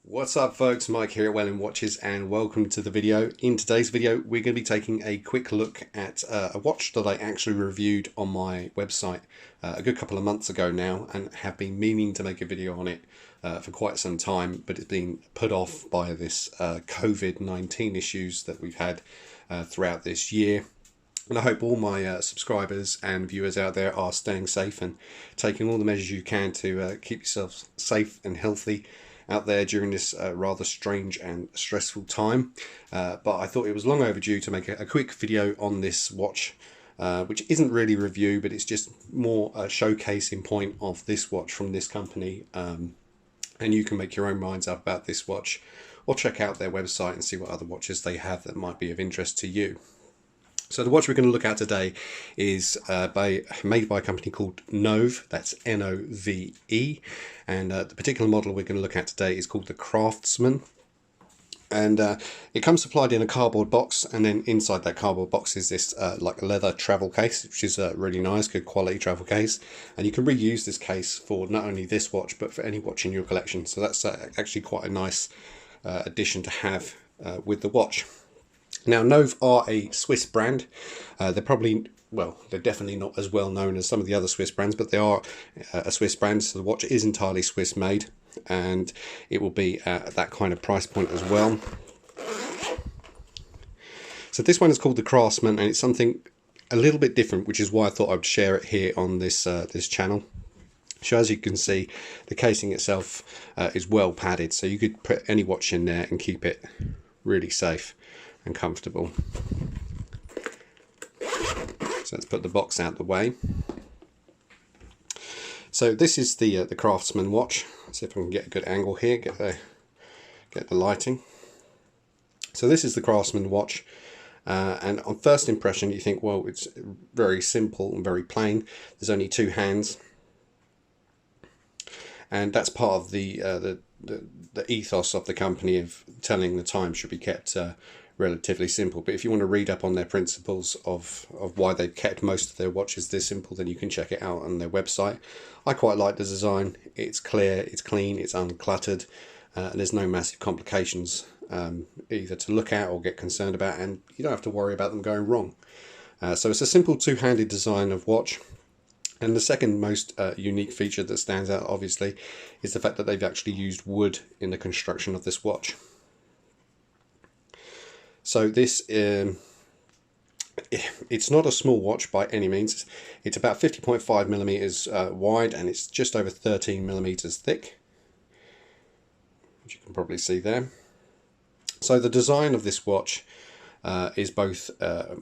What's up folks, Mike here at Welling Watches and welcome to the video. In today's video we're going to be taking a quick look at a watch that I actually reviewed on my website a good couple of months ago now and have been meaning to make a video on it for quite some time, but it's been put off by this COVID-19 issues that we've had throughout this year. And I hope all my subscribers and viewers out there are staying safe and taking all the measures you can to keep yourself safe and healthy out there during this rather strange and stressful time. But I thought it was long overdue to make a quick video on this watch, which isn't really a review, but it's just more a showcasing point of this watch from this company. And you can make your own minds up about this watch or check out their website and see what other watches they have that might be of interest to you. So the watch we're going to look at today is made by a company called NOVE, that's N-O-V-E, and the particular model we're going to look at today is called the Craftsman. And it comes supplied in a cardboard box, and then inside that cardboard box is this like a leather travel case, which is really nice, good quality travel case. And you can reuse this case for not only this watch, but for any watch in your collection. So that's actually quite a nice addition to have with the watch. Now, NOVE are a Swiss brand. They're definitely not as well known as some of the other Swiss brands, but they are a Swiss brand, so the watch is entirely Swiss made, and it will be at that kind of price point as well. So this one is called the Craftsman, and it's something a little bit different, which is why I thought I'd share it here on this this channel. So as you can see, the casing itself is well padded, so you could put any watch in there and keep it really safe and comfortable. So let's put the box out the way. So this is the Craftsman watch. Let's see if I can get a good angle here, get the lighting. So this is the Craftsman watch, and on first impression you think, well, it's very simple and very plain. There's only two hands, and that's part of the ethos of the company of telling the time should be kept relatively simple. But if you want to read up on their principles of why they've kept most of their watches this simple, then you can check it out on their website. I quite like the design. It's clear, it's clean, it's uncluttered, and there's no massive complications either to look at or get concerned about, and you don't have to worry about them going wrong. So it's a simple two-handed design of watch. And the second most unique feature that stands out, obviously, is the fact that they've actually used wood in the construction of this watch. So this, it's not a small watch by any means. It's about 50.5 millimeters wide, and it's just over 13 millimeters thick, which you can probably see there. So the design of this watch is both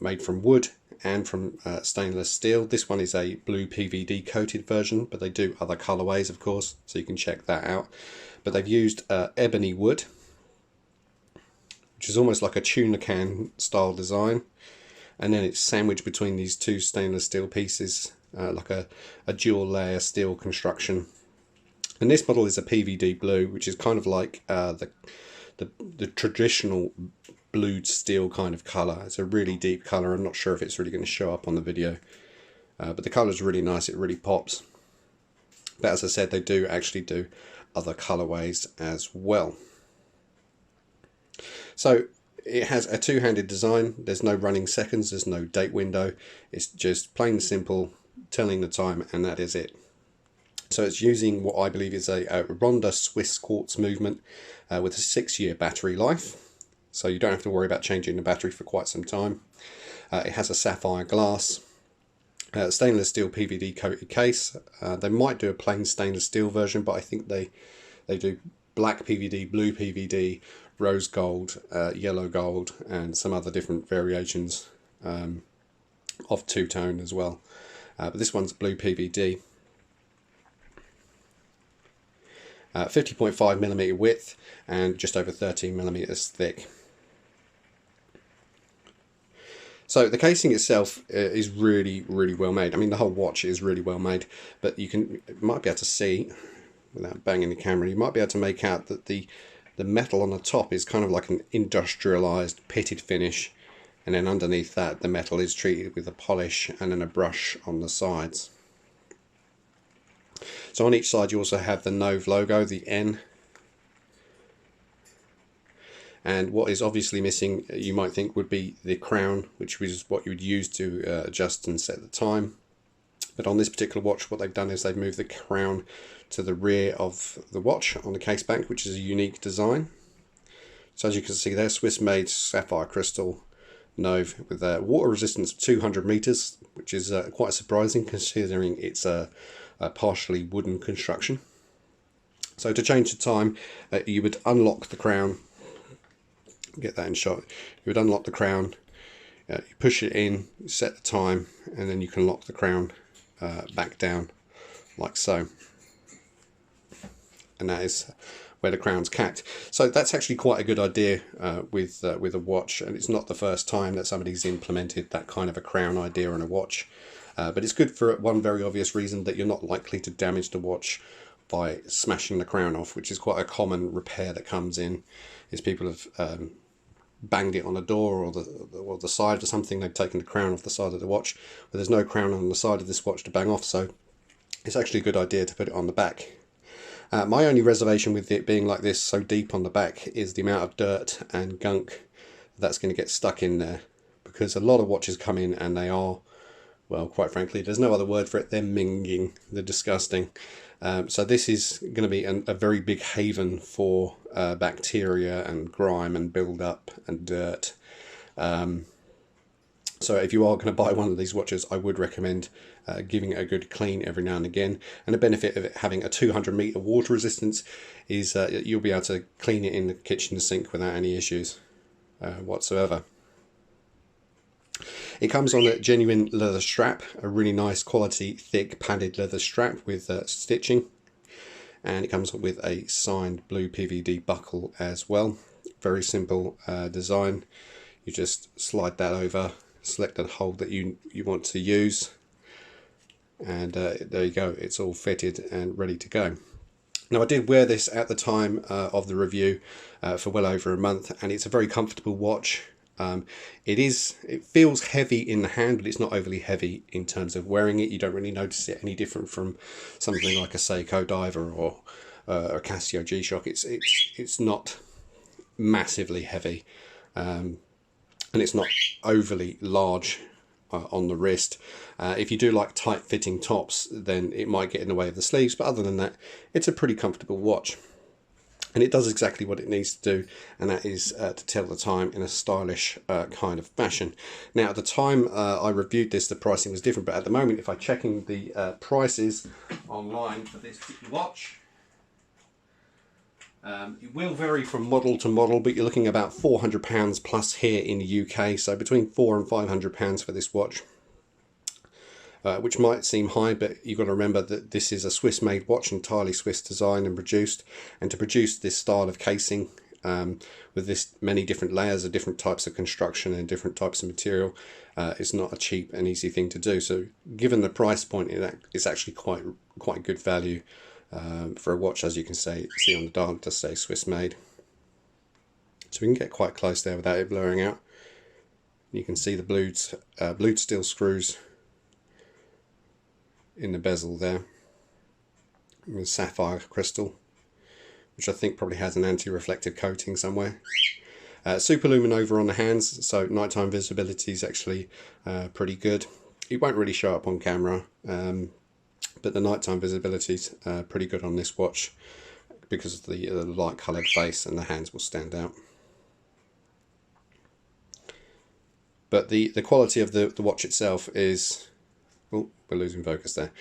made from wood and from stainless steel. This one is a blue PVD coated version, but they do other colorways, of course, so you can check that out. But they've used ebony wood, which is almost like a tuna can style design, and then it's sandwiched between these two stainless steel pieces, like a dual layer steel construction. And this model is a PVD blue, which is kind of like the traditional blued steel kind of colour. It's a really deep colour. I'm not sure if it's really going to show up on the video, but the colour is really nice. It really pops. But as I said, they do actually do other colourways as well. So it has a two-handed design. There's no running seconds, there's no date window. It's just plain and simple, telling the time, and that is it. So it's using what I believe is a Ronda Swiss quartz movement with a 6-year battery life. So you don't have to worry about changing the battery for quite some time. It has a sapphire glass, stainless steel PVD coated case. They might do a plain stainless steel version, but I think they do black PVD, blue PVD, rose gold, yellow gold, and some other different variations of two-tone as well. But this one's blue PVD. 50.5 millimeter width and just over 13 millimeters thick. So the casing itself is really well made. I mean, the whole watch is really well made, but you might be able to see, without banging the camera, you might be able to make out that the metal on the top is kind of like an industrialized pitted finish, and then underneath that the metal is treated with a polish and then a brush on the sides. So on each side you also have the NOVE logo, the N, And what is obviously missing, you might think, would be the crown, which is what you would use to adjust and set the time. But on this particular watch, what they've done is they've moved the crown to the rear of the watch on the case back, which is a unique design. So as you can see there, Swiss made sapphire crystal NOVE with a water resistance of 200 meters, which is quite surprising considering it's a partially wooden construction. So to change the time, you would unlock the crown, get that in shot, you would unlock the crown, you push it in, set the time, and then you can lock the crown back down like so. And that is where the crown's capped. So that's actually quite a good idea with a watch, and it's not the first time that somebody's implemented that kind of a crown idea on a watch. But it's good for one very obvious reason, that you're not likely to damage the watch by smashing the crown off, which is quite a common repair that comes in, is people have banged it on a door or the side or something. They've taken the crown off the side of the watch, but there's no crown on the side of this watch to bang off, so it's actually a good idea to put it on the back. My only reservation with it being like this, so deep on the back, is the amount of dirt and gunk that's going to get stuck in there, because a lot of watches come in and they are, well, quite frankly, there's no other word for it, they're minging, they're disgusting. So this is going to be a very big haven for bacteria and grime and build-up and dirt. So if you are going to buy one of these watches, I would recommend giving it a good clean every now and again. And the benefit of it having a 200 meter water resistance is you'll be able to clean it in the kitchen sink without any issues whatsoever. It comes on a genuine leather strap, a really nice quality thick padded leather strap with stitching, and it comes with a signed blue PVD buckle as well. Very simple design. You just slide that over, select the hole that you want to use, and there you go, it's all fitted and ready to go. Now, I did wear this at the time of the review for well over a month, and it's a very comfortable watch. It feels heavy in the hand, but it's not overly heavy in terms of wearing it. You don't really notice it any different from something like a Seiko Diver or a Casio G-Shock. It's not massively heavy, and it's not overly large on the wrist. If you do like tight fitting tops, then it might get in the way of the sleeves, but other than that, it's a pretty comfortable watch. And it does exactly what it needs to do, and that is to tell the time in a stylish kind of fashion. Now, at the time I reviewed this, the pricing was different, but at the moment, if I'm checking the prices online for this particular watch, it will vary from model to model, but you're looking about £400 plus here in the UK, so between £400 and £500 for this watch. Which might seem high, but you've got to remember that this is a Swiss-made watch, entirely Swiss designed and produced. And to produce this style of casing with this many different layers of different types of construction and different types of material is not a cheap and easy thing to do. So, given the price point, it's actually quite good value for a watch, as you can see on the dial. It does say Swiss-made. So we can get quite close there without it blurring out. You can see the blued steel screws in the bezel there, with sapphire crystal, which I think probably has an anti-reflective coating somewhere. Superluminova on the hands, so nighttime visibility is actually pretty good. It won't really show up on camera, but the nighttime visibility is pretty good on this watch because of the light coloured face, and the hands will stand out. But the quality of the watch itself is... Oh, we're losing focus there.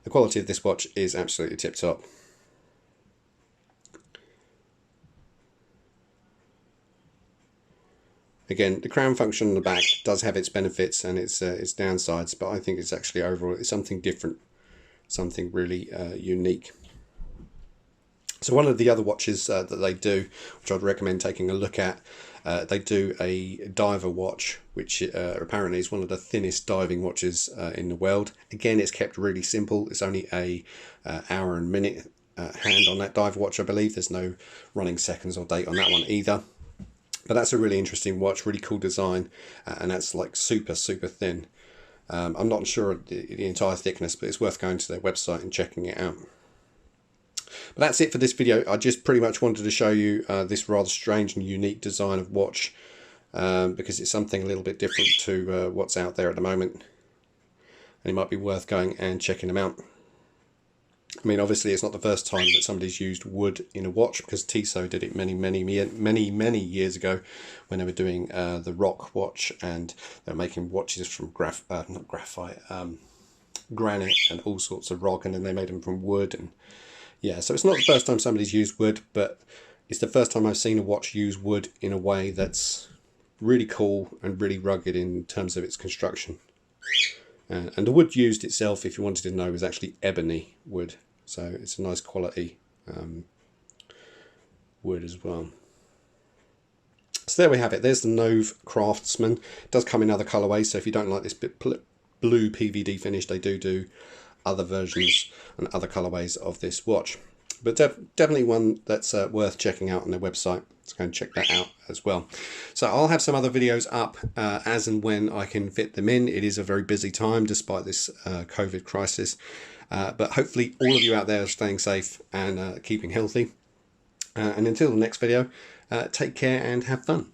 The quality of this watch is absolutely tip-top. Again, the crown function on the back does have its benefits and its downsides, but I think it's actually overall it's something different, something really unique. So one of the other watches that they do, which I'd recommend taking a look at, they do a diver watch, which apparently is one of the thinnest diving watches in the world. Again, it's kept really simple. It's only a hour and minute hand on that diver watch, I believe. There's no running seconds or date on that one either. But that's a really interesting watch, really cool design, and that's like super thin. I'm not sure of the entire thickness, but it's worth going to their website and checking it out. But that's it for this video. I just pretty much wanted to show you this rather strange and unique design of watch, because it's something a little bit different to what's out there at the moment, and it might be worth going and checking them out. I mean, obviously it's not the first time that somebody's used wood in a watch, because Tissot did it many years ago when they were doing the Rock watch, and they were making watches from granite and all sorts of rock, and then they made them from wood. And yeah, so it's not the first time somebody's used wood, but it's the first time I've seen a watch use wood in a way that's really cool and really rugged in terms of its construction. And the wood used itself, if you wanted to know, is actually ebony wood. So it's a nice quality wood as well. So there we have it. There's the NOVE Craftsman. It does come in other colourways, so if you don't like this bit blue PVD finish, they do other versions and other colourways of this watch. But definitely one that's worth checking out on their website. So go and check that out as well. So I'll have some other videos up as and when I can fit them in. It is a very busy time despite this COVID crisis. But hopefully all of you out there are staying safe and keeping healthy. And until the next video, take care and have fun.